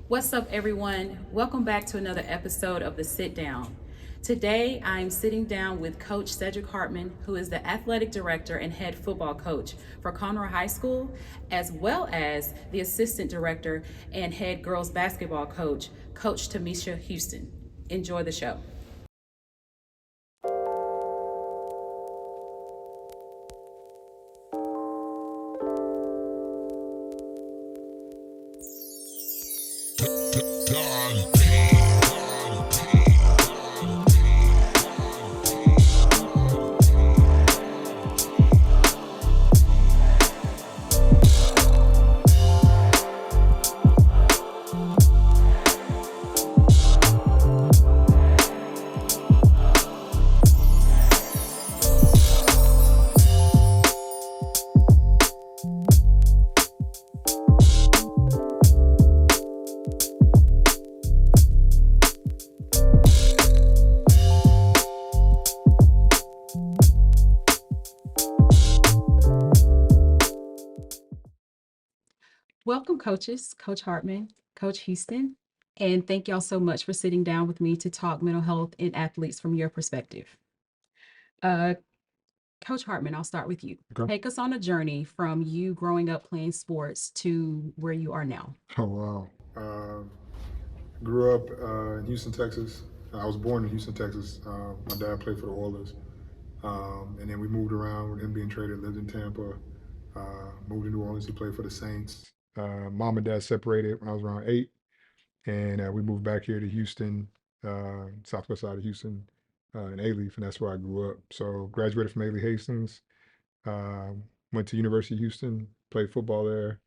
What's up, everyone? Welcome back to another episode of The Sit Down. Today, I'm sitting down with Coach Cedric Hartman, who is the athletic director and head football coach for Conroe High School, as well as the assistant director and head girls basketball coach, Coach Tamesha Houston. Enjoy the show. Welcome, coaches, Coach Hartman, Coach Houston, and thank y'all so much for sitting down with me to talk mental health in athletes from your perspective. Uh, Coach Hartman, I'll start with you. Okay. Take us on a journey from you growing up playing sports to where you are now. Oh wow. Grew up in Houston, Texas. I was born in Houston, Texas. My dad played for the Oilers, and then we moved around with him being traded. Lived in Tampa. Moved to New Orleans to play for the Saints. Mom and dad separated when I was around 8, and we moved back here to Houston, southwest side of Houston, in Alief, and that's where I grew up. So graduated from Alief Hastings. Went to University of Houston, played football there.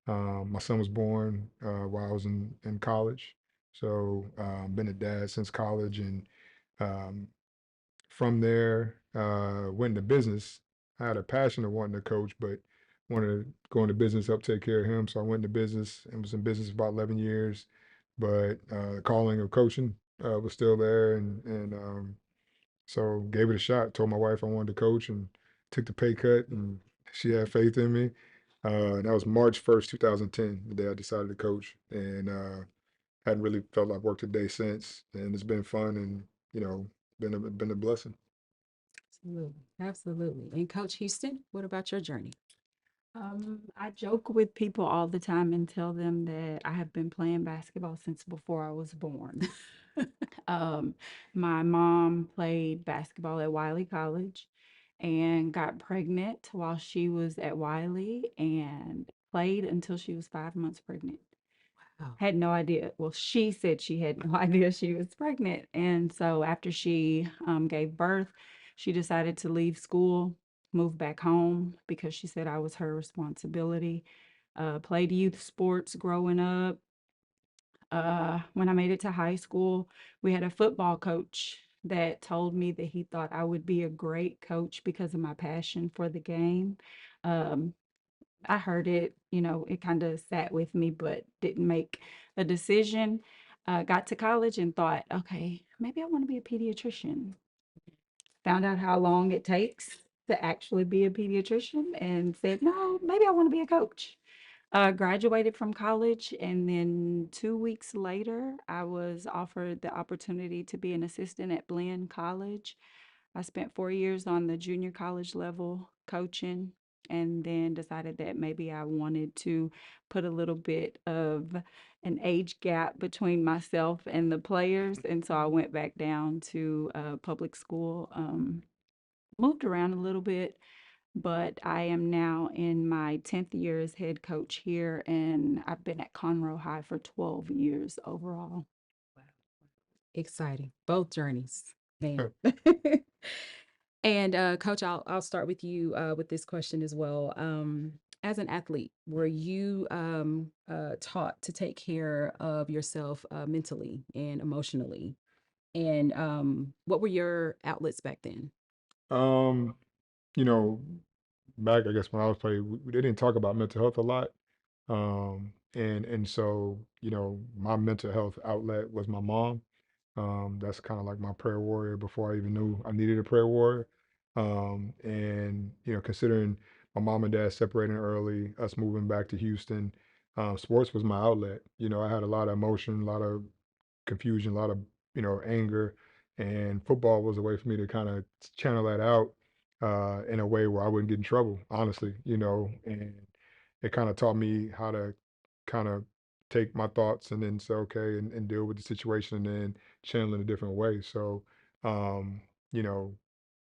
My son was born while I was in college. So been a dad since college. And um, from there, went into business. I had a passion of wanting to coach, but wanted to go into business, help take care of him. So I went into business and was in business for about 11 years. But the calling of coaching was still there. And so gave it a shot. Told my wife I wanted to coach and took the pay cut, and she had faith in me. That was March 1st, 2010, the day I decided to coach, and hadn't really felt like worked a day since. And it's been fun, and been a blessing. Absolutely. Absolutely. And Coach Houston, what about your journey? I joke with people all the time and tell them that I have been playing basketball since before I was born. um, my mom played basketball at Wiley College and got pregnant while she was at Wiley and played until she was 5 months pregnant. Wow. Had no idea. Well, she said she had no idea she was pregnant. And so after she gave birth, she decided to leave school, move back home because she said I was her responsibility. Played youth sports growing up. When I made it to high school, we had a football coach that told me that he thought I would be a great coach because of my passion for the game. Um, I heard it, it kind of sat with me, but didn't make a decision. Got to college and thought, okay, maybe I want to be a pediatrician. Found out how long it takes to actually be a pediatrician and said, no, maybe I want to be a coach. Graduated from college, and then 2 weeks later, I was offered the opportunity to be an assistant at Blinn College. I spent 4 years on the junior college level coaching, and then decided that maybe I wanted to put a little bit of an age gap between myself and the players. And so I went back down to public school, moved around a little bit, but I am now in my 10th year as head coach here, and I've been at Conroe High for 12 years overall. Wow. Exciting. Both journeys. Man. And Coach, I'll start with you with this question as well. As an athlete, were you taught to take care of yourself mentally and emotionally? And what were your outlets back then? Um, you know, Back I guess when I was playing, they didn't talk about mental health a lot. And so my mental health outlet was my mom. That's kind of like my prayer warrior before I even knew I needed a prayer warrior. And considering my mom and dad separating early, us moving back to Houston, sports was my outlet. I had a lot of emotion, a lot of confusion, a lot of anger, and football was a way for me to kind of channel that out in a way where I wouldn't get in trouble, honestly. And it kind of taught me how to kind of take my thoughts and then say okay and deal with the situation and then channel in a different way. So, um, you know,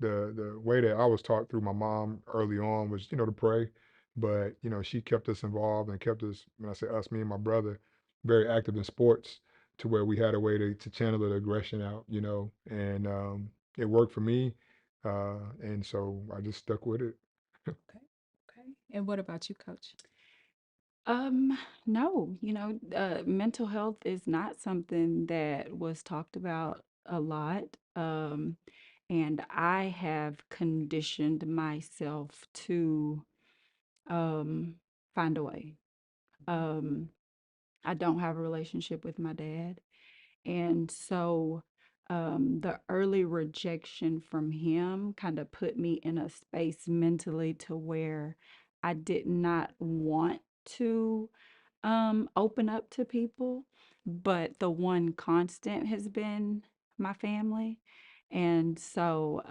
the way that I was taught through my mom early on was to pray, but she kept us involved and kept us, when I say us, me and my brother, very active in sports to where we had a way to channel the aggression out, and it worked for me, and so I just stuck with it. Okay. Okay. And what about you, coach? Um, no, mental health is not something that was talked about a lot. And I have conditioned myself to um find a way. Um, I don't have a relationship with my dad. And so the early rejection from him kind of put me in a space mentally to where I did not want to open up to people, but the one constant has been my family. And so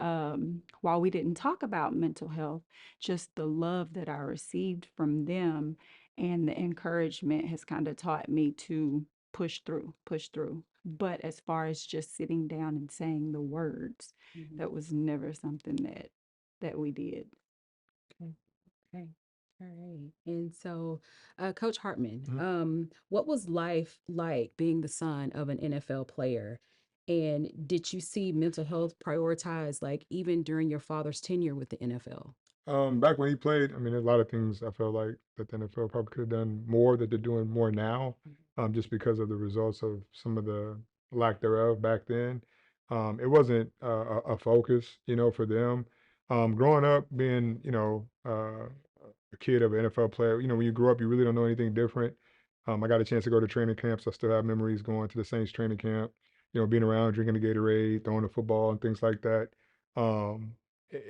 while we didn't talk about mental health, just the love that I received from them and the encouragement has kind of taught me to push through, push through. But as far as just sitting down and saying the words, Mhm. that was never something that we did. Okay. Okay. All right. And so, Coach Hartman, Mhm. what was life like being the son of an NFL player? And did you see mental health prioritized, like even during your father's tenure with the NFL? Back when he played, I mean, there's a lot of things I felt like that the NFL probably could have done more that they're doing more now, just because of the results of some of the lack thereof back then. It wasn't a focus, for them. Growing up, being, a kid of an NFL player, when you grow up, you really don't know anything different. I got a chance to go to training camps. I still have memories going to the Saints training camp, being around, drinking the Gatorade, throwing the football, and things like that. Um,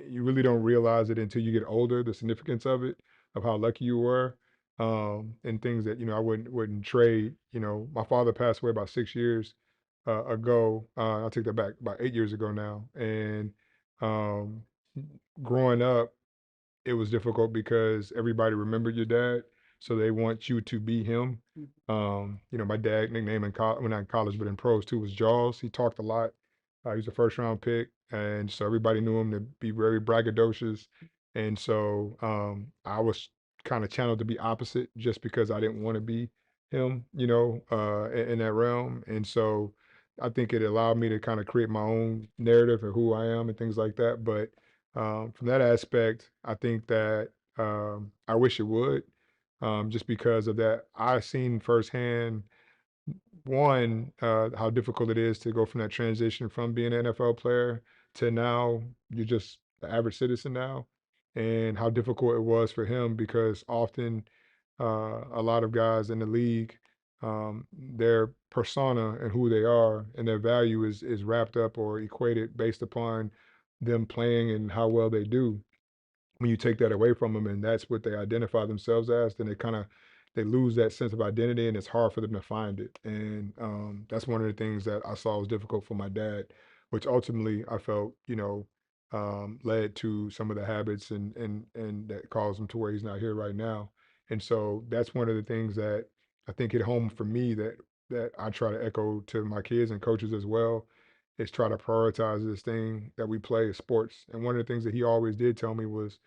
you really don't realize it until you get older, the significance of it, of how lucky you were, and things that I wouldn't trade. My father passed away about 6 years ago. I'll take that back, about 8 years ago now. And um, growing up, it was difficult because everybody remembered your dad, so they want you to be him. Mhm. My dad nickname in college, well, not in college, but in pros too, was Jaws. He talked a lot. He was a first round pick, and so everybody knew him to be very braggadocious. And so I was kind of channeled to be opposite, just because I didn't want to be him, in that realm. And so I think it allowed me to kind of create my own narrative of who I am and things like that. But from that aspect, I think that I wish it would, just because of that. I've seen firsthand, one, how difficult it is to go from that transition from being an NFL player to now you're just the average citizen now, and how difficult it was for him because often a lot of guys in the league, their persona and who they are and their value is wrapped up or equated based upon them playing and how well they do. When you take that away from them and that's what they identify themselves as, then they lose that sense of identity and it's hard for them to find it. And that's one of the things that I saw was difficult for my dad, which ultimately I felt, led to some of the habits and that caused him to where he's not here right now. And so that's one of the things that I think hit home for me, that I try to echo to my kids and coaches as well, is try to prioritize this thing that we play, sports. And one of the things that he always did tell me was,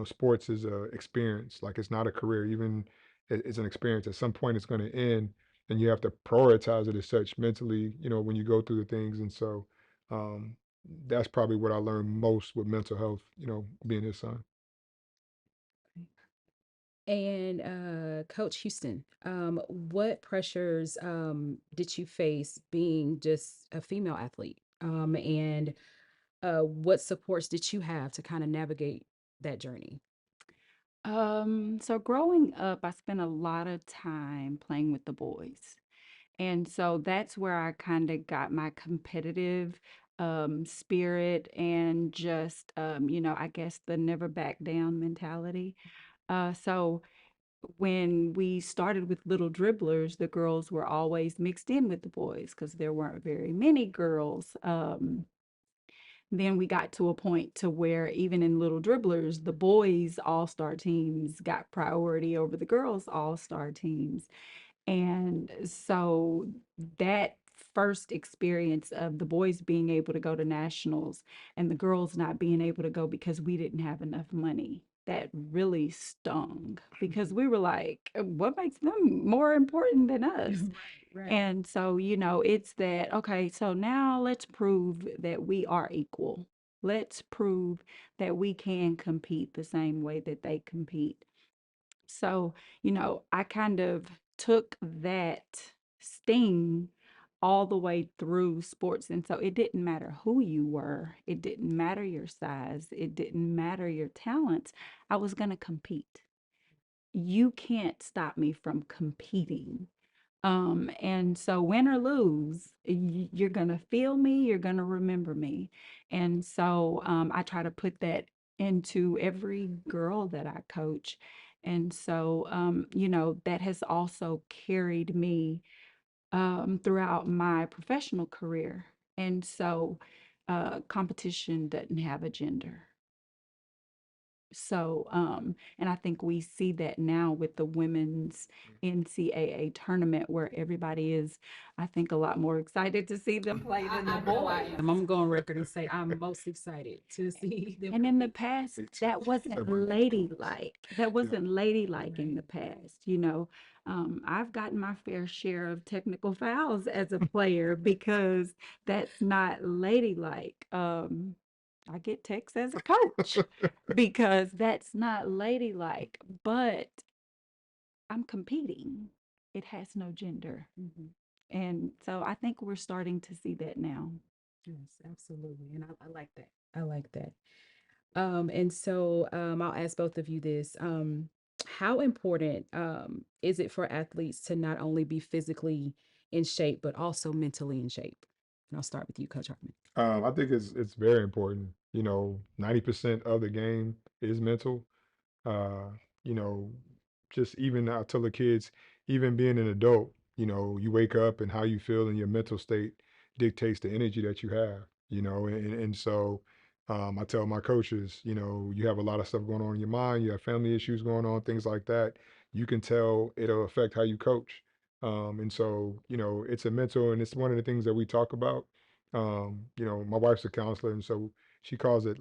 sports is a experience. Like, it's not a career. Even it's an experience. At some point, it's going to end, and you have to prioritize it as such mentally. When you go through the things, and so um, that's probably what I learned most with mental health. Being his son. And Coach Houston, what pressures did you face being just a female athlete? And what supports did you have to kind of navigate that journey? So growing up, I spent a lot of time playing with the boys. And so that's where I kind of got my competitive spirit and just I guess the never back down mentality. So when we started with Little Dribblers, the girls were always mixed in with the boys because there weren't very many girls. Then we got to a point to where even in Little Dribblers, the boys all-star teams got priority over the girls all-star teams. And so that first experience of the boys being able to go to nationals and the girls not being able to go because we didn't have enough money, that really stung because we were like, what makes them more important than us? Right, right. And so, it's that, okay, so now let's prove that we are equal. Let's prove that we can compete the same way that they compete. So, I kind of took that sting all the way through sports. And so it didn't matter who you were, it didn't matter your size, it didn't matter your talents. I was going to compete. You can't stop me from competing. And so win or lose, you're gonna feel me, you're gonna remember me. And so I try to put that into every girl that I coach. And so that has also carried me throughout my professional career. And so competition doesn't have a gender. So, and I think we see that now with the women's NCAA tournament where everybody is, I think, a lot more excited to see them play than the I know I boys. am. I'm going on record and say I'm most excited to see them And in the compete. past, Me too. that wasn't Everybody needs points. ladylike. That Yeah. wasn't ladylike in Right. the past. I've gotten my fair share of technical fouls as a player because that's not ladylike. I get texts as a coach because that's not ladylike, but I'm competing. It has no gender. Mhm. And so I think we're starting to see that now. Yes, absolutely. And I like that. I like that. And so I'll ask both of you this. How important is it for athletes to not only be physically in shape, but also mentally in shape? And I'll start with you, Coach Hartman. I think it's very important. 90% of the game is mental. Uh, you know, just even I tell the kids, even being an adult, you wake up and how you feel in your mental state dictates the energy that you have, and so I tell my coaches, you have a lot of stuff going on in your mind, you have family issues going on, things like that. You can tell it'll affect how you coach. And so, it's a mental, and it's one of the things that we talk about. My wife's a counselor, and so she calls it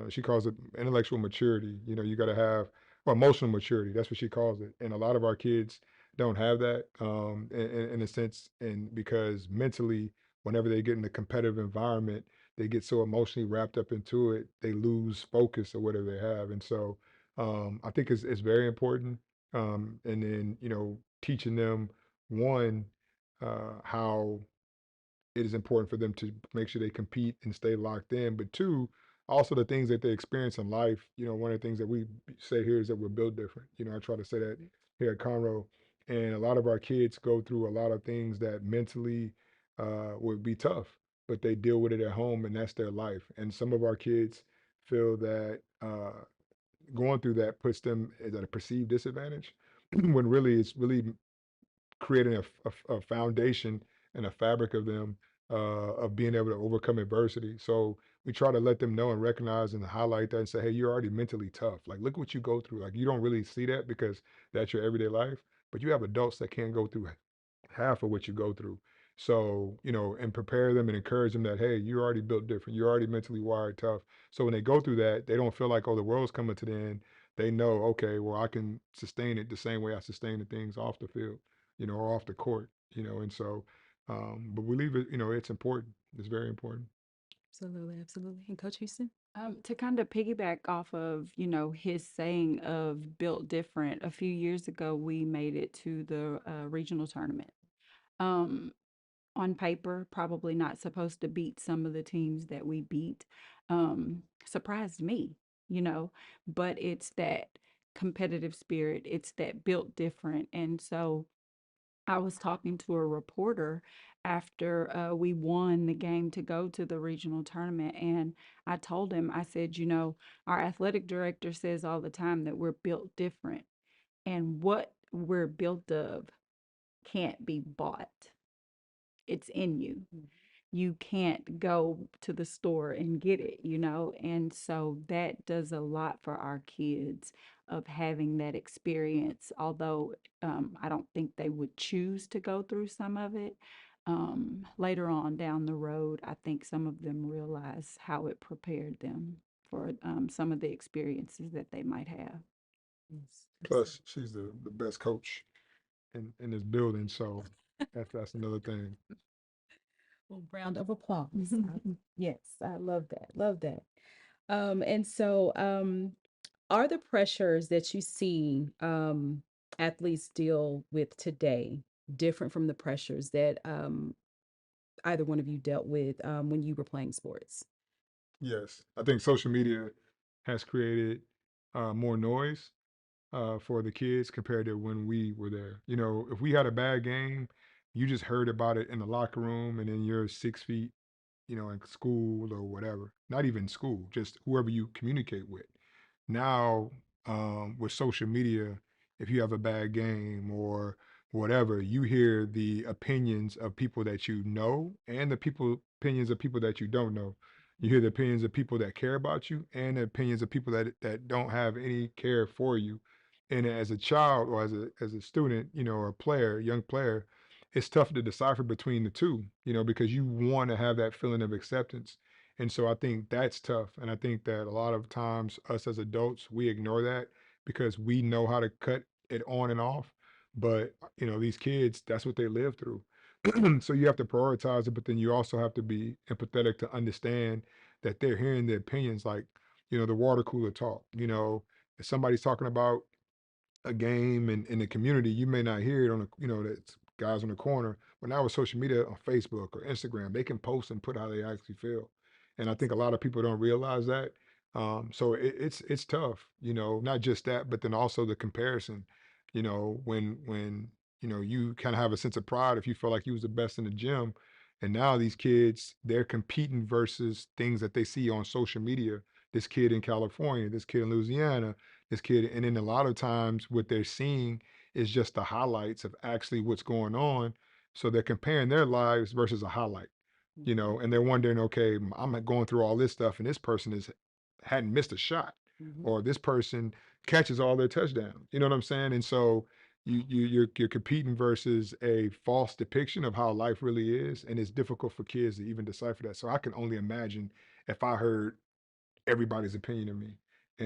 she calls it intellectual maturity. You got to have, or emotional maturity. That's what she calls it. And a lot of our kids don't have that, in a sense, and because mentally, whenever they get in a competitive environment, they get so emotionally wrapped up into it, they lose focus or whatever they have. And so, I think it's very important. And then teaching them one, how it is important for them to make sure they compete and stay locked in. But two, also the things that they experience in life. One of the things that we say here is that we're built different. I try to say that here at Conroe, and a lot of our kids go through a lot of things that mentally would be tough, but they deal with it at home, and that's their life. And some of our kids feel that going through that puts them at a perceived disadvantage, when really it's really creating a foundation and a fabric of them, of being able to overcome adversity. So we try to let them know and recognize and highlight that and say, hey, you're already mentally tough. Like, look what you go through. Like, you don't really see that because that's your everyday life, but you have adults that can't go through half of what you go through. So, and prepare them and encourage them that, hey, you're already built different. You're already mentally wired tough. So when they go through that, they don't feel like, oh, the world's coming to the end. They know, okay, well, I can sustain it the same way I sustain the things off the field, or off the court, and so, but we leave it, it's important. It's very important. Absolutely, absolutely. And Coach Houston? To kind of piggyback off of, his saying of built different, a few years ago, we made it to the regional tournament. Um, on paper, probably not supposed to beat some of the teams that we beat. Surprised me, you know, but it's that competitive spirit, it's that built different. And so I was talking to a reporter after we won the game to go to the regional tournament. And I told him, I said, you know, our athletic director says all the time that we're built different, and what we're built of can't be bought. It's in you. You can't go to the store and get it, you know? And so that does a lot for our kids of having that experience. Although I don't think they would choose to go through some of it. Later on down the road, I think some of them realize how it prepared them for some of the experiences that they might have. Yes, Plus, she's the best coach in this building, so that's another thing. well, round of applause. Yes, I love that. Love that. And so, are the pressures that you see athletes deal with today different from the pressures that either one of you dealt with when you were playing sports? Yes, I think social media has created more noise for the kids compared to when we were there. You know, if we had a bad game, you just heard about it in the locker room, and then you're 6 feet, in school or whatever. Not even school, just whoever you communicate with. Now, with social media, if you have a bad game or whatever, you hear the opinions of people that you know and the opinions of people that you don't know. You hear the opinions of people that care about you and the opinions of people that don't have any care for you. And as a child or as a student, or a player, young player, it's tough to decipher between the two, because you want to have that feeling of acceptance. And so I think that's tough. And I think that a lot of times us as adults, we ignore that because we know how to cut it on and off. But, these kids, that's what they live through. So you have to prioritize it, but then you also have to be empathetic to understand that they're hearing the opinions like, the water cooler talk. If somebody's talking about a game in the community, you may not hear it on that's guys on the corner. But now with social media on Facebook or Instagram, they can post and put how they actually feel. And I think a lot of people don't realize that. So it's tough, not just that, but then also the comparison, when you kind of have a sense of pride if you feel like you was the best in the gym. And now these kids, they're competing versus things that they see on social media. This kid in California, this kid in Louisiana, this kid. And then a lot of times what they're seeing is just the highlights of actually what's going on. So they're comparing their lives versus a highlight, and they're wondering, okay, I'm going through all this stuff and this person is hadn't missed a shot, Mhm. or this person catches all their touchdowns. You know what I'm saying? And so you're competing versus a false depiction of how life really is. And it's difficult for kids to even decipher that. So I can only imagine if I heard everybody's opinion of me,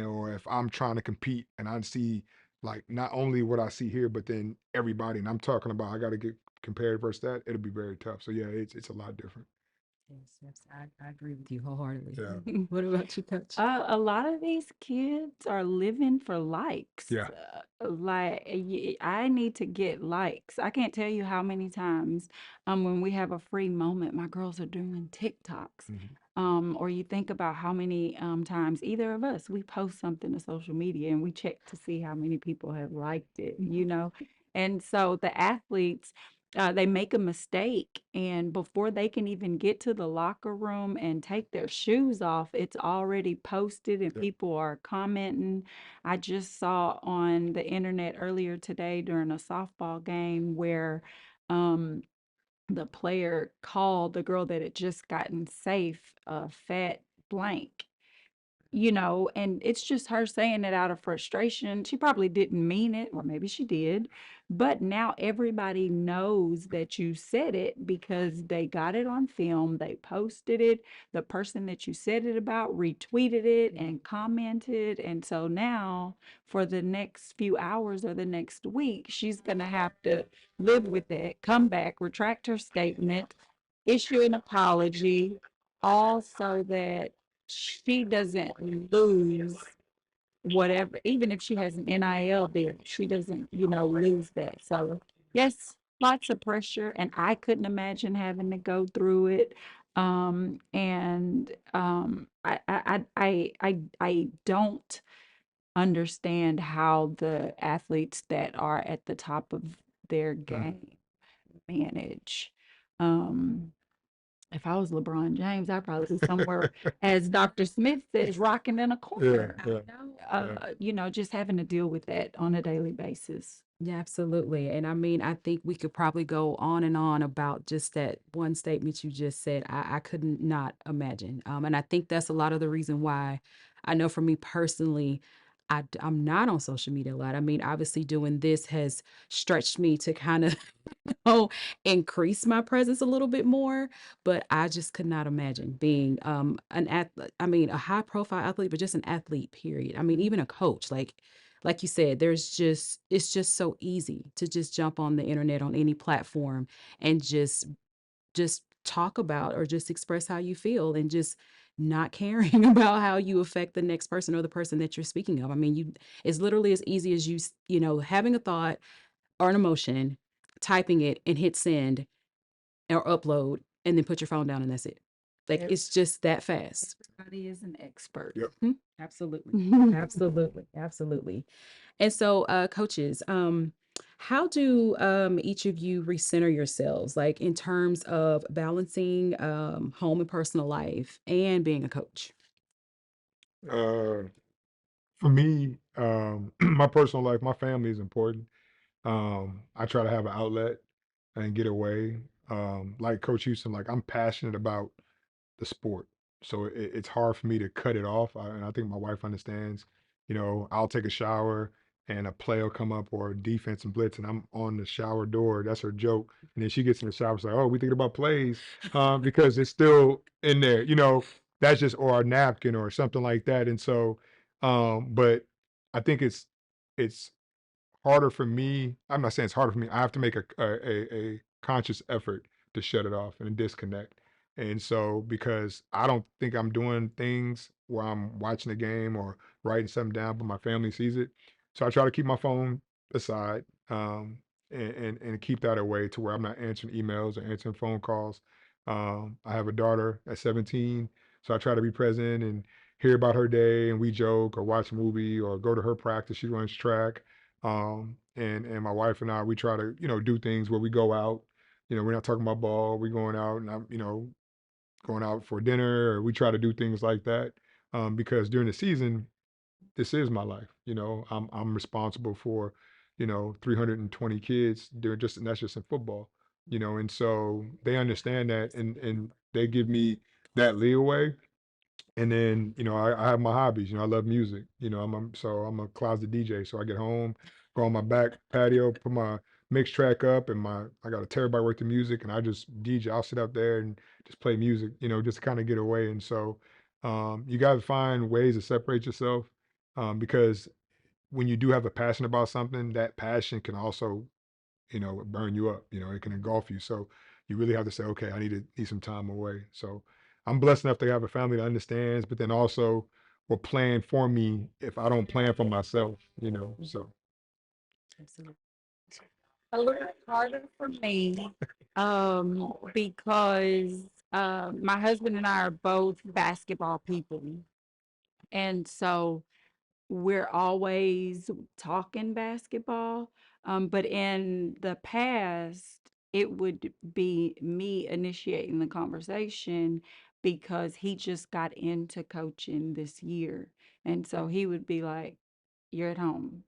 or if I'm trying to compete and I see like not only what I see here, but then everybody, and I'm talking about I got to get compared versus that, it'll be very tough. So yeah, it's a lot different. Yes, yes, I agree with you wholeheartedly. Yeah, What about you, Coach? A lot of these kids are living for likes. yeah, I need to get likes. I can't tell you how many times when we have a free moment, my girls are doing TikToks. hmm Or you think about how many times either of us we post something to social media and we check to see how many people have liked it, you know. And so the athletes they make a mistake, and before they can even get to the locker room and take their shoes off, it's already posted and yep, people are commenting. I just saw on the internet earlier today during a softball game where um, the player called the girl that had just gotten safe a fat blank, you know, and it's just her saying it out of frustration. She probably didn't mean it, or maybe she did, but now everybody knows that you said it because they got it on film, they posted it, the person that you said it about retweeted it and commented. And so now for the next few hours or the next week, she's going to have to live with it, come back, retract her statement, issue an apology, all so that she doesn't lose whatever, even if she has an NIL there, she doesn't, you know, lose that. So yes, lots of pressure, and I couldn't imagine having to go through it. I don't understand how the athletes that are at the top of their mm, game manage. Um, if I was LeBron James, I'd probably be somewhere, as Dr. Smith says, rocking in a Yeah, corner. yeah, No. yeah. Just having to deal with that on a daily basis. Yeah, absolutely. And I mean, I think we could probably go on and on about just that one statement you just said. I couldn't not imagine. And I think that's a lot of the reason why I know for me personally, I'm not on social media a lot. I mean, obviously doing this has stretched me to kind of increase my presence a little bit more, but I just could not imagine being an athlete. I mean, a high profile athlete, but just an athlete, period. I mean, even a coach, like you said, it's just so easy to just jump on the internet on any platform and just talk about or just express how you feel and just not caring about how you affect the next person or the person that you're speaking of. I mean, it's literally as easy as having a thought or an emotion, typing it and hit send or upload and then put your phone down and that's it. Like Ev- it's just that fast. Everybody is an expert. Yep. Mhm. Absolutely. Absolutely. Absolutely. And so, coaches, how do each of you recenter yourselves, like in terms of balancing home and personal life and being a coach? Uh, for me, my personal life, my family is important. I try to have an outlet and get away. Like Coach Houston, like I'm passionate about the sport. So it's hard for me to cut it off. And I think my wife understands. I'll take a shower and a play will come up or defense and blitz, and I'm on the shower door. That's her joke. And then she gets in the shower, it's like, oh, we thinking about plays because it's still in there. That's just or a napkin or something like that. And so, but I think it's harder for me. I'm not saying it's harder for me. I have to make a conscious effort to shut it off and disconnect. And so, because I don't think I'm doing things where I'm watching a game or writing something down, but my family sees it. So I try to keep my phone aside and keep that away to where I'm not answering emails or answering phone calls. I have a daughter at 17, so I try to be present and hear about her day, and we joke or watch a movie or go to her practice. She runs track, and my wife and I, we try to, do things where we go out. We're not talking about ball. We're going out and I'm, going out for dinner, or we try to do things like that. Because during the season, this is my life. I'm responsible for, 320 kids. They're just and that's just in football. And so they understand that, and they give me that leeway. And then, I have my hobbies. I love music. I'm a closet DJ. So I get home, go on my back patio, put my mix track up, and I got a terabyte worth of music, and I just DJ. I'll sit out there and just play music, just to kind of get away. And so, you got to find ways to separate yourself, because when you do have a passion about something, that passion can also, burn you up. It can engulf you. So you really have to say, okay, I need some time away. So I'm blessed enough to have a family that understands, but then also will plan for me if I don't plan for myself. So Absolutely. A little harder for me, because my husband and I are both basketball people, and so we're always talking basketball. But in the past, it would be me initiating the conversation because he just got into coaching this year. And so he would be like, "You're at home,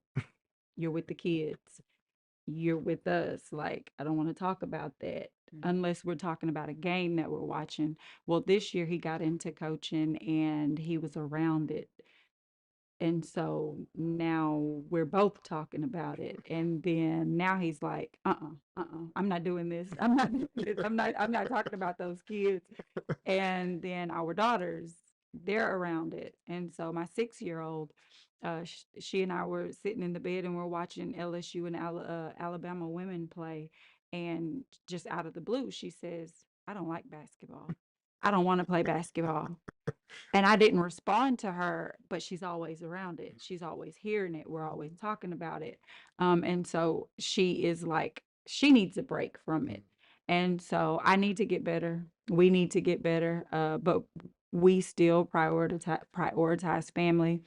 you're with the kids, you're with us. Like, I don't want to talk about that." Unless we're talking about a game that we're watching. Well, this year he got into coaching and he was around it, and so now we're both talking about it. And then now he's like, I'm not doing this. I'm not doing this. I'm not talking about those kids. And then our daughters, they're around it. And so my 6-year old, she and I were sitting in the bed and we're watching LSU and Alabama women play. And just out of the blue, she says, I don't like basketball. I don't want to play basketball. And I didn't respond to her, but she's always around it. She's always hearing it. We're always talking about it. And so she is like, she needs a break from it. And so I need to get better. We need to get better. But we still prioritize family.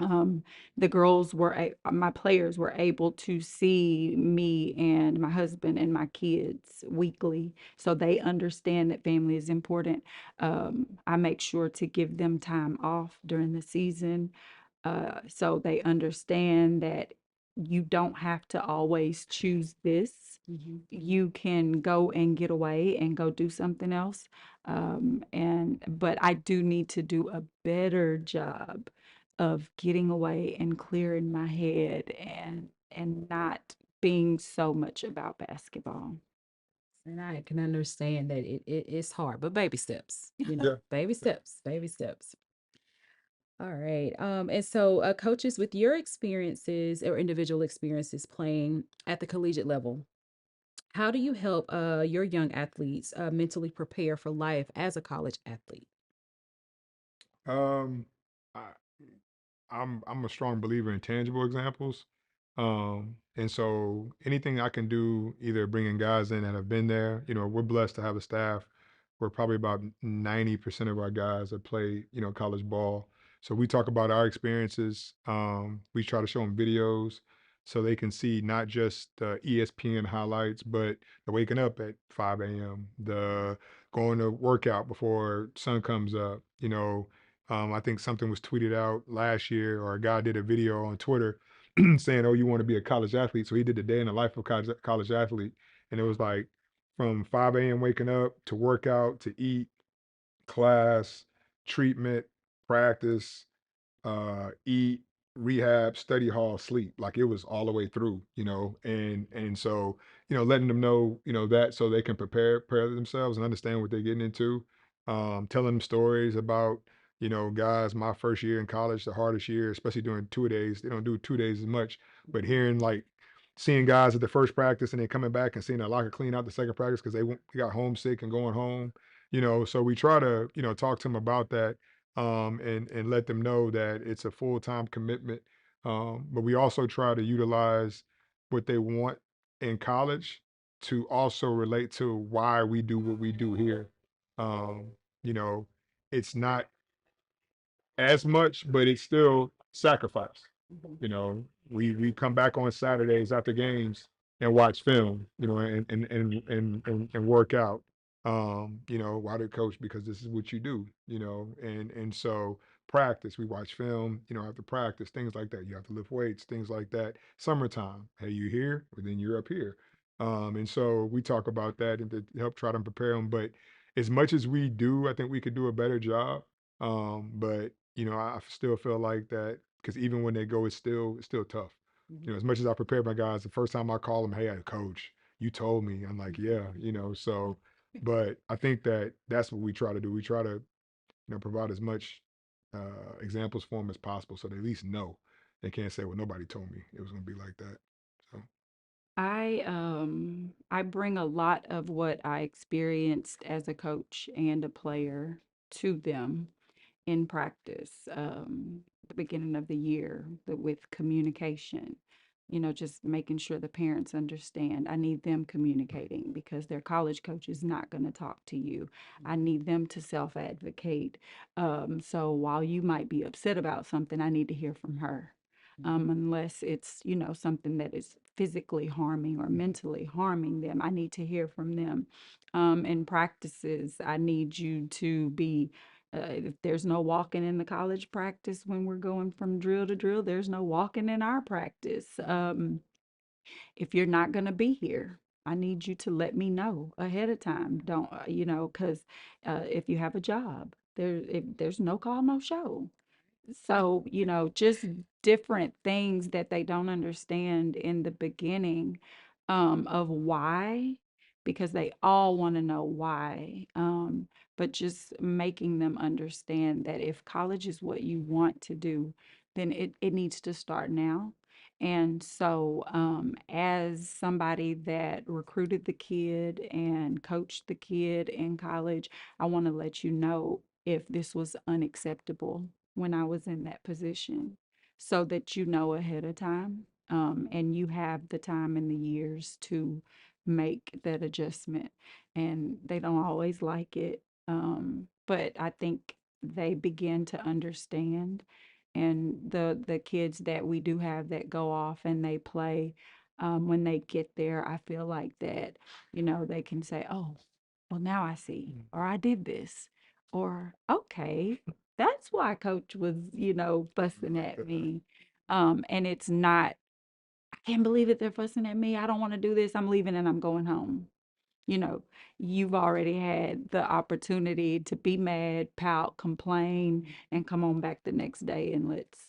um, the girls were my players were able to see me and my husband and my kids weekly, so they understand that family is important. I make sure to give them time off during the season, so they understand that you don't have to always choose this. Mhm. You can go and get away and go do something else. And but I do need to do a better job of getting away and clearing my head and not being so much about basketball. And I can understand that it's hard, but baby steps, Yeah. baby steps, baby steps. All right. And so coaches, with your experiences or individual experiences playing at the collegiate level, how do you help your young athletes mentally prepare for life as a college athlete? Um, I, I'm a strong believer in tangible examples. And so anything I can do, either bringing guys in that have been there, we're blessed to have a staff where probably about 90% of our guys have played, college ball. So we talk about our experiences. We try to show them videos so they can see not just the ESPN highlights, but the waking up at 5 a.m., the going to workout before sun comes up, I think something was tweeted out last year, or a guy did a video on Twitter saying, "Oh, you want to be a college athlete?" So he did the day in the life of college athlete, and it was like from 5 a.m. waking up to work out to eat, class, treatment, practice, eat, rehab, study hall, sleep. Like it was all the way through, and so letting them know, that so they can prepare themselves and understand what they're getting into. Telling them stories about, guys, my first year in college, the hardest year, especially during 2 days. They don't do 2 days as much, but hearing like seeing guys at the first practice and then coming back and seeing their locker clean out the second practice because they got homesick and going home. So we try to, talk to them about that, and let them know that it's a full time commitment. But we also try to utilize what they want in college to also relate to why we do what we do here. Um, you know, it's not as much, but it's still sacrifice. Mhm. We come back on Saturdays after games and watch film, and work out. Why the coach? Because this is what you do, and so practice. We watch film, after practice, things like that. You have to lift weights, things like that. Summertime, hey, you here? Well, then you're up here. And so we talk about that and to help try to prepare them. But as much as we do, I think we could do a better job. But I still feel like that because even when they go, it's still tough. Mhm. As much as I prepare my guys, the first time I call them, hey, coach, you told me. I'm like, yeah, so. But I think that that's what we try to do. We try to, provide as much examples for them as possible, so they at least know. They can't say, well, nobody told me it was going to be like that. So I bring a lot of what I experienced as a coach and a player to them in practice, the beginning of the year, with communication, just making sure the parents understand. I need them communicating because their college coach is not going to talk to you. I need them to self advocate. So while you might be upset about something, I need to hear from her. Unless it's, something that is physically harming or mentally harming them, I need to hear from them. In practices, I need you to be if there's no walking in the college practice when we're going from drill to drill, there's no walking in our practice. If you're not going to be here, I need you to let me know ahead of time. Don't, because if you have a job, if there's no call, no show. So, just different things that they don't understand in the beginning, of why, because they all want to know why. But just making them understand that if college is what you want to do, then it needs to start now. And so, as somebody that recruited the kid and coached the kid in college, I want to let you know if this was unacceptable when I was in that position so that you know ahead of time, and you have the time and the years to make that adjustment. And they don't always like it, but I think they begin to understand. And the kids that we do have that go off and they play, when they get there, I feel like that, they can say, "Oh, well, now I see," or "I did this," or "Okay, that's why coach was, fussing at me." And it's not, "I can't believe that they're fussing at me. I don't want to do this. I'm leaving and I'm going home." You know, you've already had the opportunity to be mad, pout, complain, and come on back the next day and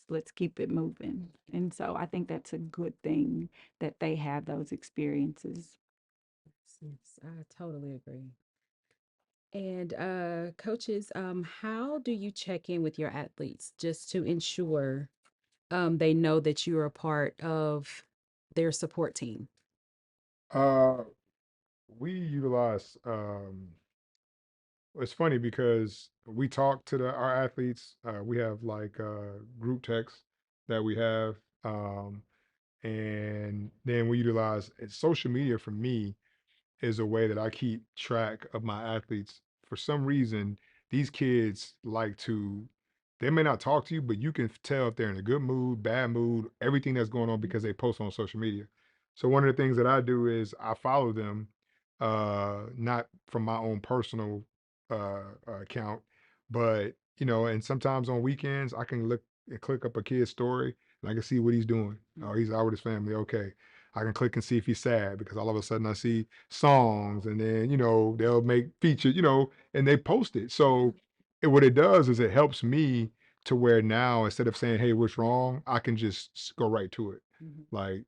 let's keep it moving. And so I think that's a good thing that they have those experiences. Yes, I totally agree. And coaches, how do you check in with your athletes just to ensure they know that you're a part of their support team? Uh, we utilize. It's funny because we talk to our athletes. We have like group texts that we have, and then we utilize social media for me is a way that I keep track of my athletes. For some reason, these kids like to, they may not talk to you, but you can tell if they're in a good mood, bad mood, everything that's going on because they post on social media. So one of the things that I do is I follow them, not from my own personal account, but and sometimes on weekends I can look and click up a kid's story and I can see what he's doing. Oh, he's out with his family. Okay. I can click and see if he's sad because all of a sudden I see songs and then, they'll make features, and they post it. So what it does is it helps me to where now instead of saying, "Hey, what's wrong?" I can just go right to it. Mhm. Like,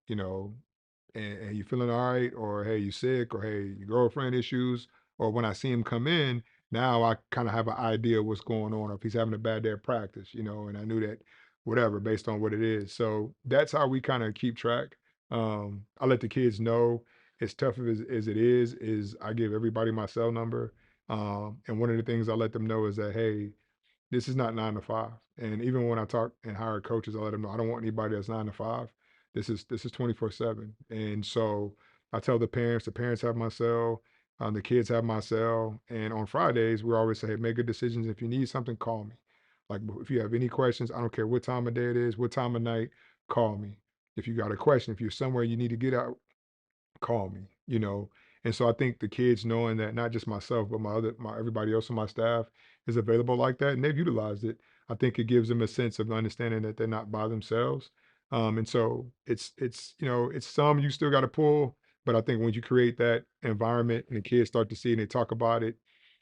and you feeling all right? Or hey, you sick? Or hey, your girlfriend issues? Or when I see him come in, now I kind of have an idea of what's going on, or if he's having a bad day of practice, and I knew that whatever based on what it is. So that's how we kind of keep track. I let the kids know as tough as it is I give everybody my cell number. And one of the things I let them know is that, hey, this is not 9 to 5. And even when I talk and hire coaches, I let them know I don't want anybody that's 9 to 5. This is 24/7. And so I tell the parents have my cell, the kids have my cell. And on Fridays, we always say, hey, make good decisions. If you need something, call me. Like if you have any questions, I don't care what time of day it is, what time of night, call me. If you got a question, if you're somewhere you need to get out, call me. And so I think the kids knowing that not just myself, but my everybody else on my staff is available like that, and they've utilized it. I think it gives them a sense of understanding that they're not by themselves. And so it's some you still got to pull, but I think when you create that environment and the kids start to see and they talk about it,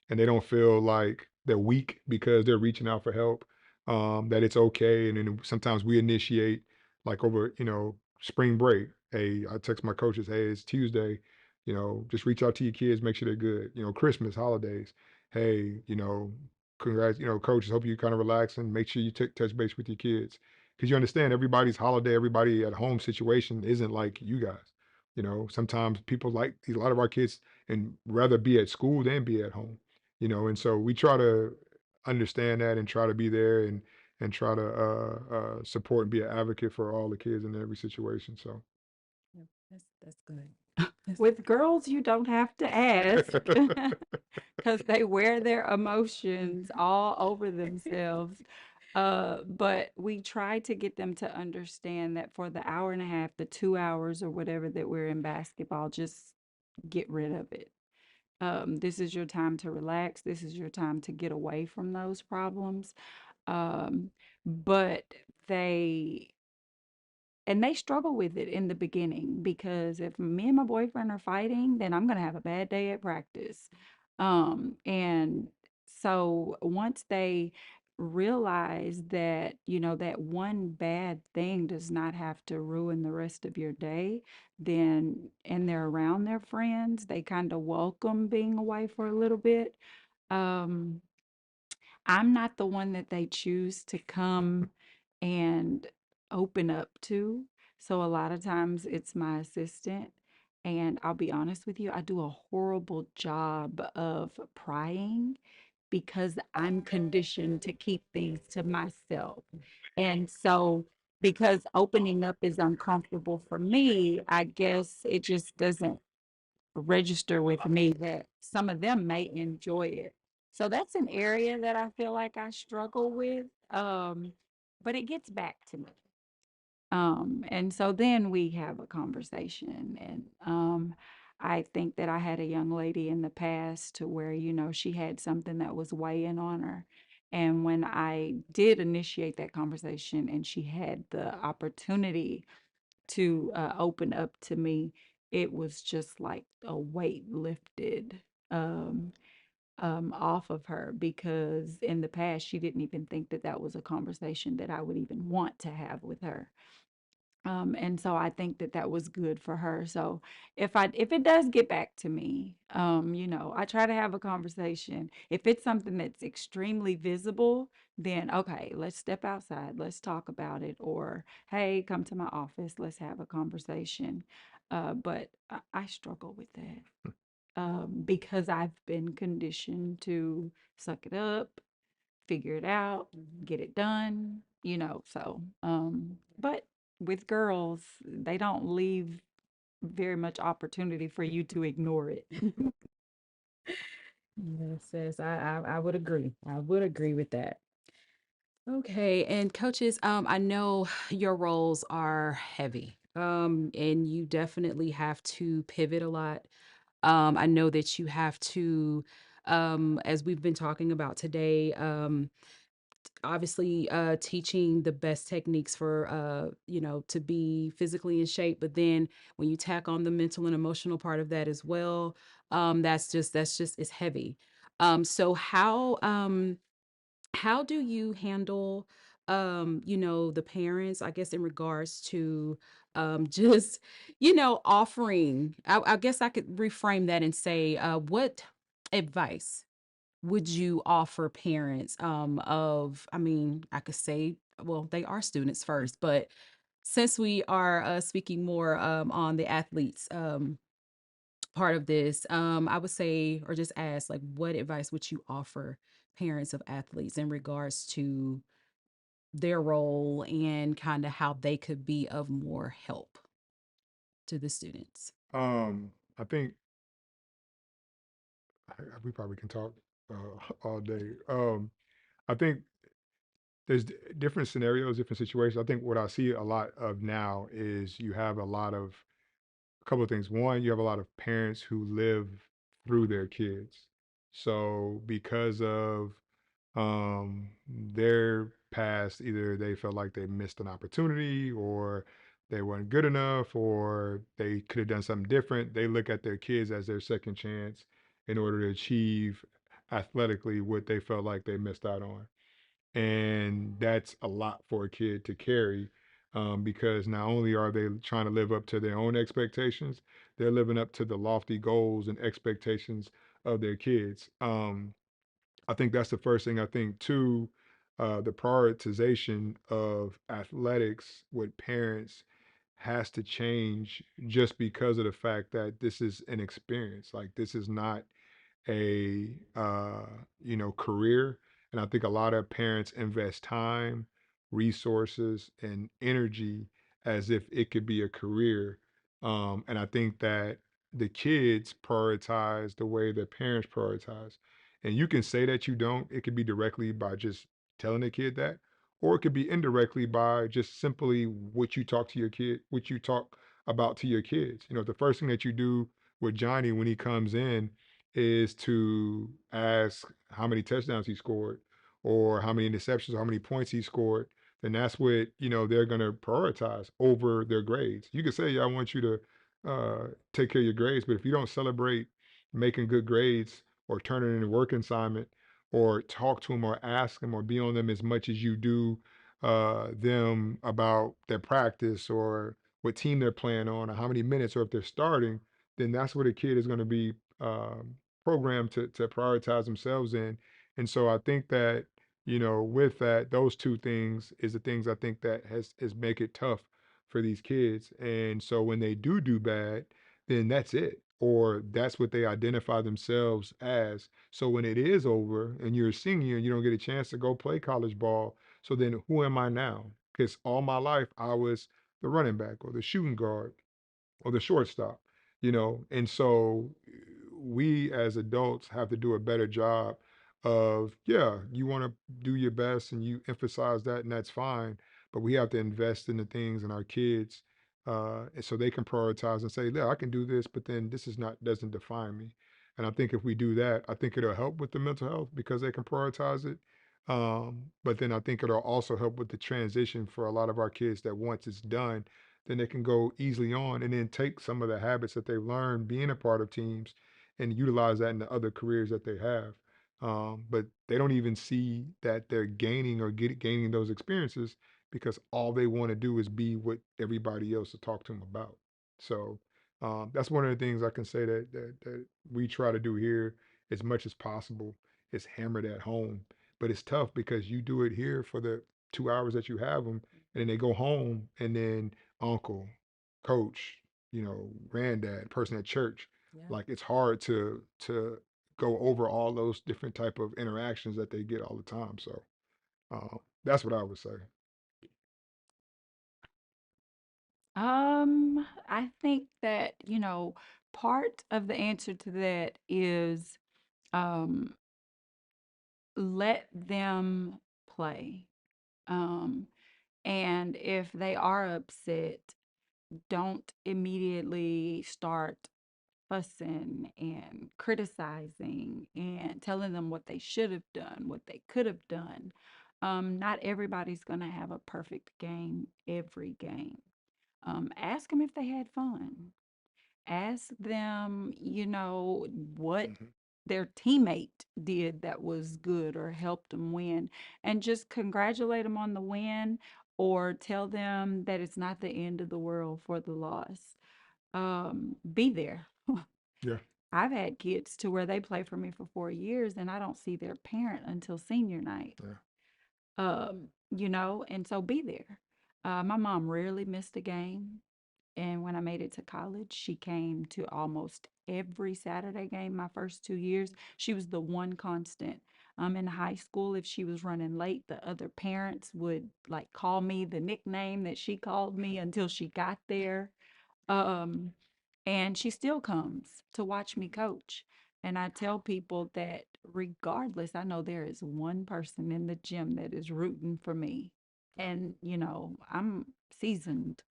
and they don't feel like they're weak because they're reaching out for help, that it's okay. And then sometimes we initiate like over spring break. Hey, I text my coaches, hey, it's Tuesday. Just reach out to your kids, make sure they're good. Christmas, holidays. Hey, congrats, coaches, hope you kind of relax and make sure you touch base with your kids. Because you understand everybody's holiday, everybody at home situation isn't like you guys. Sometimes people like a lot of our kids and rather be at school than be at home. And so we try to understand that and try to be there and try to support and be an advocate for all the kids in every situation. So Yeah, that's good. That's With girls, you don't have to ask because they wear their emotions all over themselves. But we try to get them to understand that for the hour and a half, the 2 hours or whatever that we're in basketball, just get rid of it. This is your time to relax. This is your time to get away from those problems. Um, but they they struggle with it in the beginning because if me and my boyfriend are fighting, then I'm gonna have a bad day at practice. And so once they realize that, that one bad thing does not have to ruin the rest of your day, then and they're around their friends, they kind of welcome being away for a little bit. Um, I'm not the one that they choose to come and open up to. So a lot of times it's my assistant. And I'll be honest with you, I do a horrible job of prying because I'm conditioned to keep things to myself. And so because opening up is uncomfortable for me, I guess it just doesn't register with me that some of them may enjoy it. So that's an area that I feel like I struggle with. but it gets back to me. And so then we have a conversation, and I think that I had a young lady in the past to where, she had something that was weighing on her. And when I did initiate that conversation and she had the opportunity to open up to me, it was just like a weight lifted off of her, because in the past she didn't even think that that was a conversation that I would even want to have with her. And so I think that that was good for her. So if it does get back to me, I try to have a conversation. If it's something that's extremely visible, then okay, let's step outside, let's talk about it, or hey, come to my office, let's have a conversation. But I struggle with that because I've been conditioned to suck it up, figure it out, get it done, but with girls, they don't leave very much opportunity for you to ignore it. Yes, yes, I would agree. I would agree with that. Okay, and coaches, I know your roles are heavy, and you definitely have to pivot a lot. I know that you have to, as we've been talking about today, obviously teaching the best techniques for to be physically in shape, but then when you tack on the mental and emotional part of that as well, that's just it's heavy. So how do you handle the parents, I guess, in regards to just offering, I guess I could reframe that and say, what advice would you offer parents of, I mean, I could say, well, they are students first, but since we are speaking more on the athletes part of this, I would say, or just ask, like, what advice would you offer parents of athletes in regards to their role and kind of how they could be of more help to the students? I think we probably can talk all day. I think there's different scenarios, different situations. I think what I see a lot of now is you have a couple of things. One, you have a lot of parents who live through their kids. So because of their past, either they felt like they missed an opportunity, or they weren't good enough, or they could have done something different. They look at their kids as their second chance in order to achieve athletically what they felt like they missed out on. And that's a lot for a kid to carry, because not only are they trying to live up to their own expectations, they're living up to the lofty goals and expectations of their kids. I think that's the first thing. I think too, the prioritization of athletics with parents has to change, just because of the fact that this is an experience. Like, this is not a career. And I think a lot of parents invest time, resources, and energy as if it could be a career. And I think that the kids prioritize the way their parents prioritize. And you can say that you don't. It could be directly by just telling the kid that, or it could be indirectly by just simply what you talk to your kid, what you talk about to your kids. The first thing that you do with Johnny when he comes in is to ask how many touchdowns he scored, or how many interceptions, or how many points he scored. Then that's what they're going to prioritize over their grades. You can say, "Yeah, I want you to take care of your grades," but if you don't celebrate making good grades, or turning in a work assignment, or talk to them, or ask them, or be on them as much as you do them about their practice, or what team they're playing on, or how many minutes, or if they're starting, then that's what a kid is going to be programmed to prioritize themselves in. And so I think that, with that, those two things is the things I think that has is make it tough for these kids. And so when they do bad, then that's it. Or that's what they identify themselves as. So when it is over and you're a senior and you don't get a chance to go play college ball, so then who am I now? Because all my life I was the running back, or the shooting guard, or the shortstop. And so we as adults have to do a better job of, yeah, you want to do your best and you emphasize that, and that's fine. But we have to invest in the things in our kids, and so they can prioritize and say, yeah, I can do this, but then this is not doesn't define me. And I think if we do that, I think it'll help with the mental health because they can prioritize it. But then I think it'll also help with the transition for a lot of our kids that once it's done, then they can go easily on and then take some of the habits that they've learned being a part of teams and utilize that in the other careers that they have. But they don't even see that they're gaining or gaining those experiences because all they want to do is be what everybody else to talk to them about. So that's one of the things I can say that we try to do here as much as possible is hammer that home. But it's tough because you do it here for the 2 hours that you have them, and then they go home, and then uncle, coach, granddad, person at church, Yeah. like it's hard to go over all those different type of interactions that they get all the time. So that's what I would say. I think that, part of the answer to that is um let them play. Um and if they are upset, don't immediately start fussing and criticizing and telling them what they should have done, what they could have done. Not everybody's going to have a perfect game every game. Ask them if they had fun. Ask them, what Hmm. their teammate did that was good or helped them win, and just congratulate them on the win or tell them that it's not the end of the world for the loss. Be there. Yeah, I've had kids to where they play for me for 4 years and I don't see their parent until senior night. yeah, And so be there. My mom rarely missed a game. And when I made it to college, she came to almost every Saturday game my first 2 years. She was the one constant. In high school, if she was running late, the other parents would like call me the nickname that she called me until she got there. Um, and she still comes to watch me coach. And I tell people that regardless, I know there is one person in the gym that is rooting for me. And, I'm seasoned,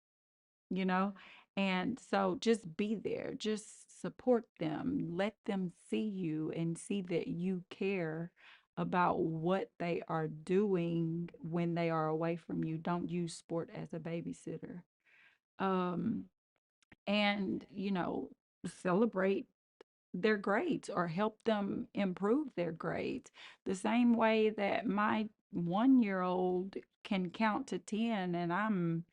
you know? And so just be there, just support them, let them see you and see that you care about what they are doing when they are away from you. Don't use sport as a babysitter. Um, and, celebrate their grades or help them improve their grades. The same way that my 1 year old can count to 10 and I'm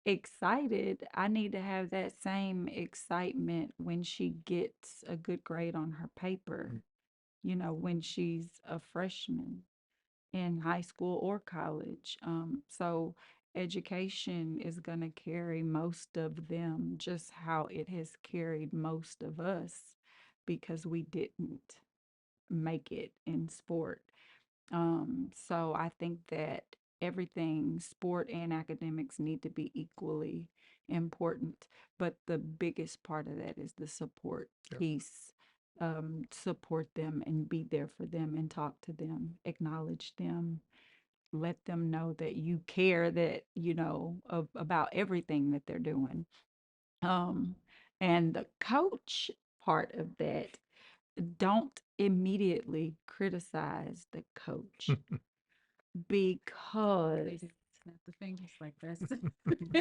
excited, I need to have that same excitement when she gets a good grade on her paper, when she's a freshman in high school or college. So education is going to carry most of them just how it has carried most of us because we didn't make it in sport. So I think that everything, sport and academics, need to be equally important. But the biggest part of that is the support yeah, piece. Support them and be there for them and talk to them, acknowledge them, let them know that you care, that, about everything that they're doing. Um, and the coach part of that, don't immediately criticize the coach They because do snap the fingers like that's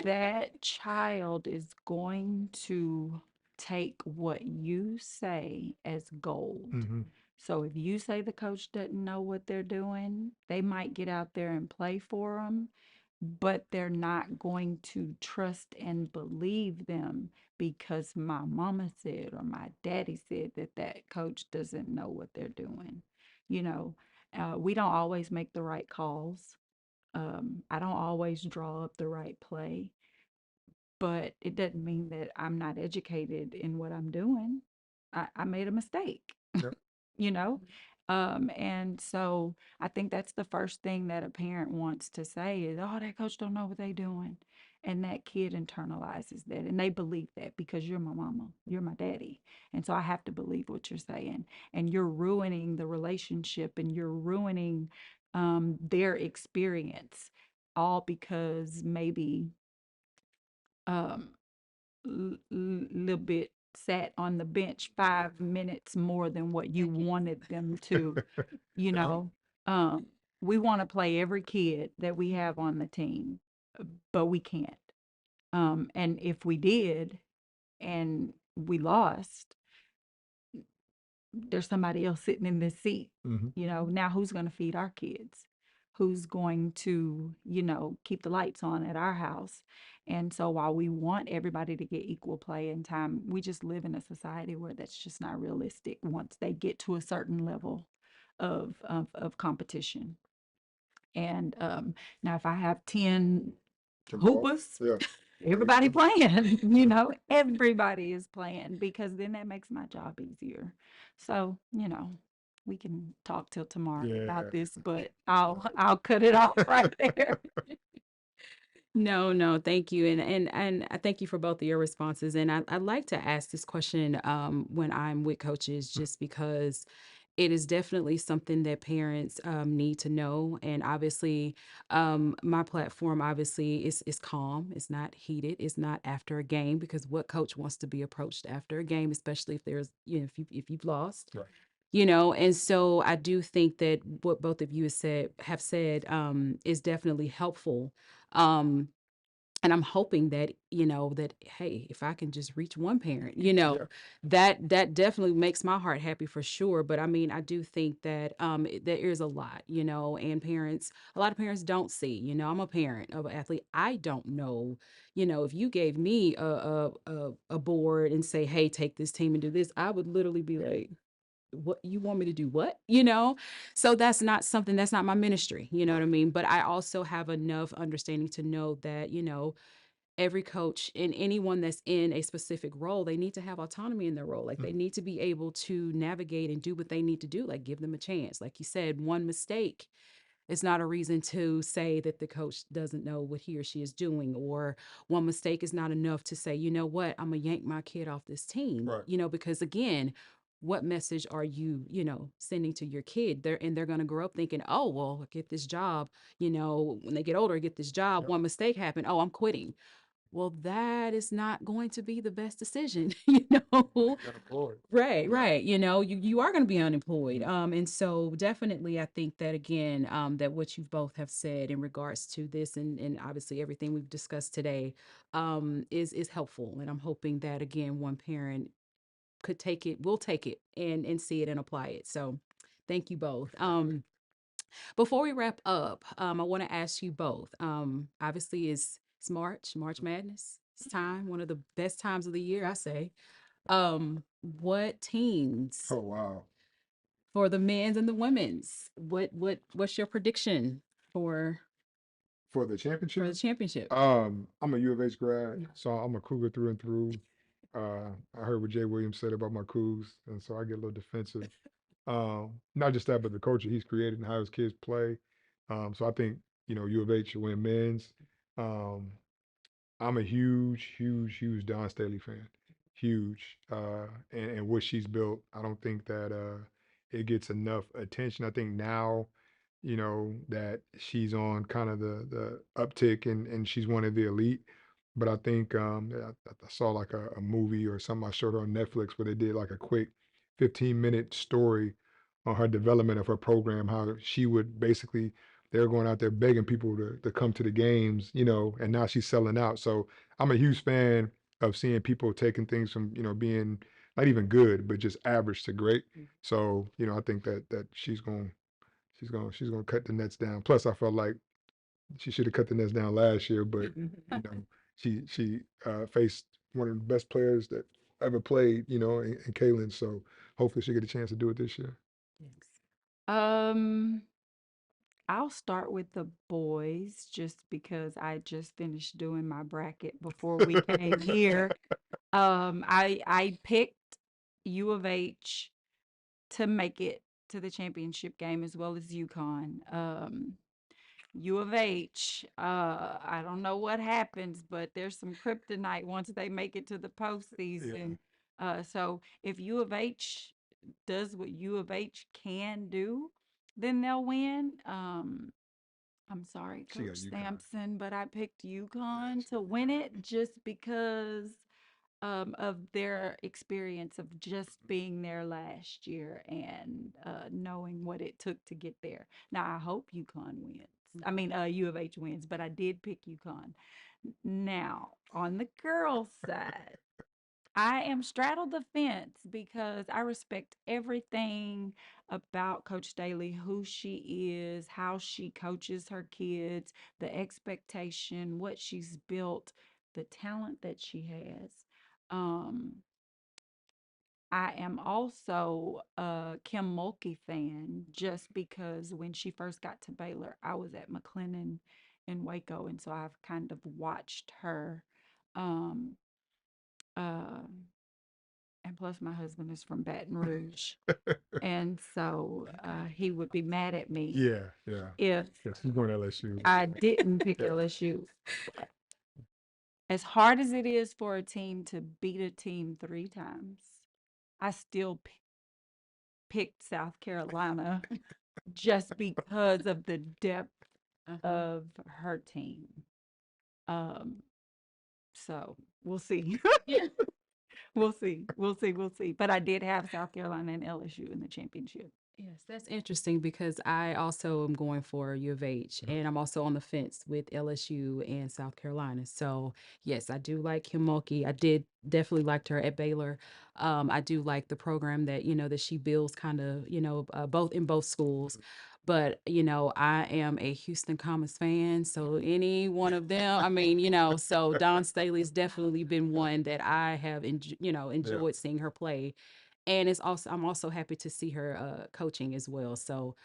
that child is going to take what you say as gold. hmm, So if you say the coach doesn't know what they're doing, they might get out there and play for them, but they're not going to trust and believe them because my mama said or my daddy said that that coach doesn't know what they're doing. You know, we don't always make the right calls. I don't always draw up the right play, but it doesn't mean that I'm not educated in what I'm doing. I made a mistake, yeah, you know? And so I think that's the first thing that a parent wants to say is, oh, that coach don't know what they doing. And that kid internalizes that and they believe that because you're my mama, you're my daddy. And so I have to believe what you're saying. And you're ruining the relationship and you're ruining their experience, all because maybe um, little bit sat on the bench 5 minutes more than what you wanted them to, you know. Um, we want to play every kid that we have on the team, but we can't. And if we did and we lost, there's somebody else sitting in this seat. Now who's going to feed our kids? Who's going to, keep the lights on at our house? And so while we want everybody to get equal play and time, we just live in a society where that's just not realistic once they get to a certain level of competition. And now if I have 10 hoopers, Yeah. everybody playing, everybody is playing because then that makes my job easier. So, we can talk till tomorrow about this, but I'll cut it off right there. No, no, thank you. And I thank you for both of your responses. And I like to ask this question when I'm with coaches, just because it is definitely something that parents need to know. And obviously, my platform obviously is calm. It's not heated. It's not after a game, because what coach wants to be approached after a game, especially if there's, if you've lost. Right. And so I do think that what both of you have said is definitely helpful. Um, and I'm hoping that, that, hey, if I can just reach one parent, Yeah. that definitely makes my heart happy for sure. But I mean, I do think that there is a lot, and a lot of parents don't see. I'm a parent of an athlete. I don't know, if you gave me a board and say, hey, take this team and do this, I would literally be like, what you want me to do, what, so that's not my ministry, you know what I mean? But I also have enough understanding to know that, every coach and anyone that's in a specific role, they need to have autonomy in their role. Like, they need to be able to navigate and do what they need to do. Like, give them a chance. Like you said, one mistake is not a reason to say that the coach doesn't know what he or she is doing, or one mistake is not enough to say, you know what, I'm gonna yank my kid off this team. Right. Because again, what message are you, sending to your kid? They're gonna grow up thinking, oh, well, I get this job, when they get older, I get this job. Yep. One mistake happened. Oh, I'm quitting. Well, that is not going to be the best decision, Unemployed. Right, right. You are going to be unemployed. And so definitely I think that again, that what you both have said in regards to this, and obviously everything we've discussed today, is helpful. And I'm hoping that again, one parent will take it and see it and apply it. So thank you both. Before we wrap up, I want to ask you both. Obviously it's March Madness. It's time, one of the best times of the year, I say. What teams Oh wow. for the men's and the women's? What's your prediction for For the for championship, the championship? I'm a U of H grad, so I'm a Cougar through and through. I heard what Jay Williams said about my Cougs, and so I get a little defensive. Not just that, but the culture he's created and how his kids play. So I think U of H should win men's. Um, I'm a huge, huge, huge Don Staley fan. Huge. And what she's built, I don't think that it gets enough attention. I think now, that she's on kind of the uptick and she's one of the elite. But I think I saw like a movie or something I showed her on Netflix where they did like a quick 15-minute story on her development of her program, how she would basically they're going out there begging people to come to the games, and now she's selling out. So I'm a huge fan of seeing people taking things from, being not even good, but just average to great. So, I think that she's gonna cut the nets down. Plus I felt like she should have cut the nets down last year, but she faced one of the best players that ever played, in Kaylin. So hopefully she get a chance to do it this year. Yes. Um, I'll start with the boys just because I just finished doing my bracket before we came here. I picked U of H to make it to the championship game as well as UConn. U of H. I don't know what happens, but there's some kryptonite once they make it to the postseason. So if U of H does what U of H can do, then they'll win. I'm sorry, She got Coach UConn. Sampson, but I picked UConn to win it just because of their experience of just being there last year and knowing what it took to get there. Now, I hope UConn wins. I mean, U of H wins, but I did pick UConn. Now, on the girls' side, I am straddled the fence because I respect everything about Coach Daly, who she is, how she coaches her kids, the expectation, what she's built, the talent that she has. Um, I am also a Kim Mulkey fan just because when she first got to Baylor, I was at McLennan in Waco, and so I've kind of watched her. Um, uh, and plus, my husband is from Baton Rouge, and so he would be mad at me Yeah. if Yes, he's going to LSU. I didn't pick LSU. As hard as it is for a team to beat a team 3 times, I still picked South Carolina just because of the depth of her team. Um, so we'll see. Yeah. We'll see. We'll see. We'll see. But I did have South Carolina and LSU in the championship. Yes, that's interesting because I also am going for U of H and I'm also on the fence with LSU and South Carolina. So, yes, I do like Kim Mulkey. I did definitely liked her at Baylor. I do like the program that, that she builds kind of, both in both schools. But, I am a Houston Comets fan. So, any one of them, I mean, so Dawn Staley's definitely been one that I have, enjoyed seeing her play, and I'm also happy to see her coaching as well. So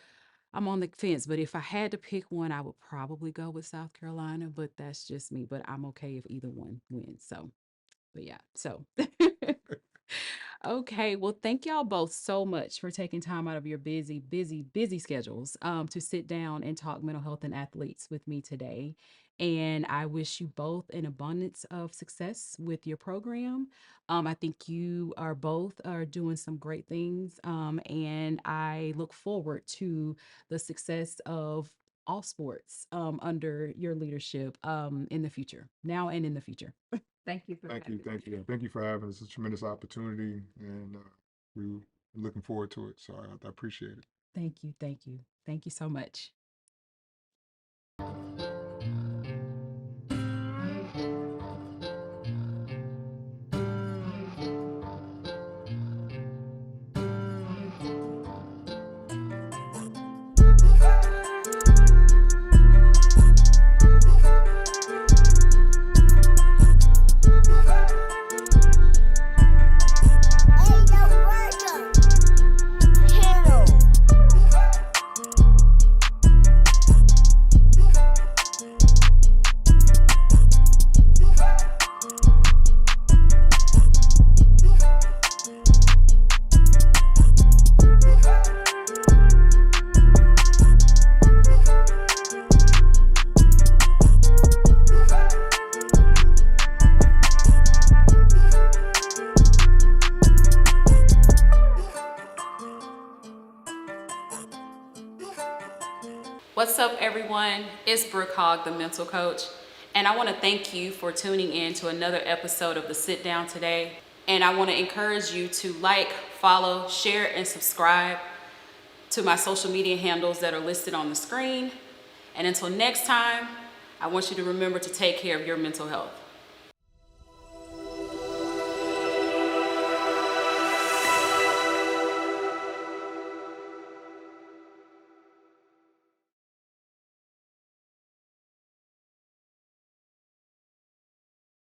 I'm on the fence, but if I had to pick one, I would probably go with South Carolina, but that's just me. But I'm okay if either one wins. So, but yeah, so okay. Well, thank y'all both so much for taking time out of your busy, busy, busy schedules to sit down and talk mental health and athletes with me today. And I wish you both an abundance of success with your program. I think you are both are doing some great things. And I look forward to the success of all sports under your leadership in the future, now and in the future. Thank you for Thank you, having me. thank you, thank you for having us. It's a tremendous opportunity, and we're looking forward to it. So I appreciate it. Thank you. Thank you. Thank you so much. What's up, everyone? It's Brooke Hogg, the mental coach, and I want to thank you for tuning in to another episode of the Sit Down today. And I want to encourage you to like, follow, share, and subscribe to my social media handles that are listed on the screen. And until next time, I want you to remember to take care of your mental health.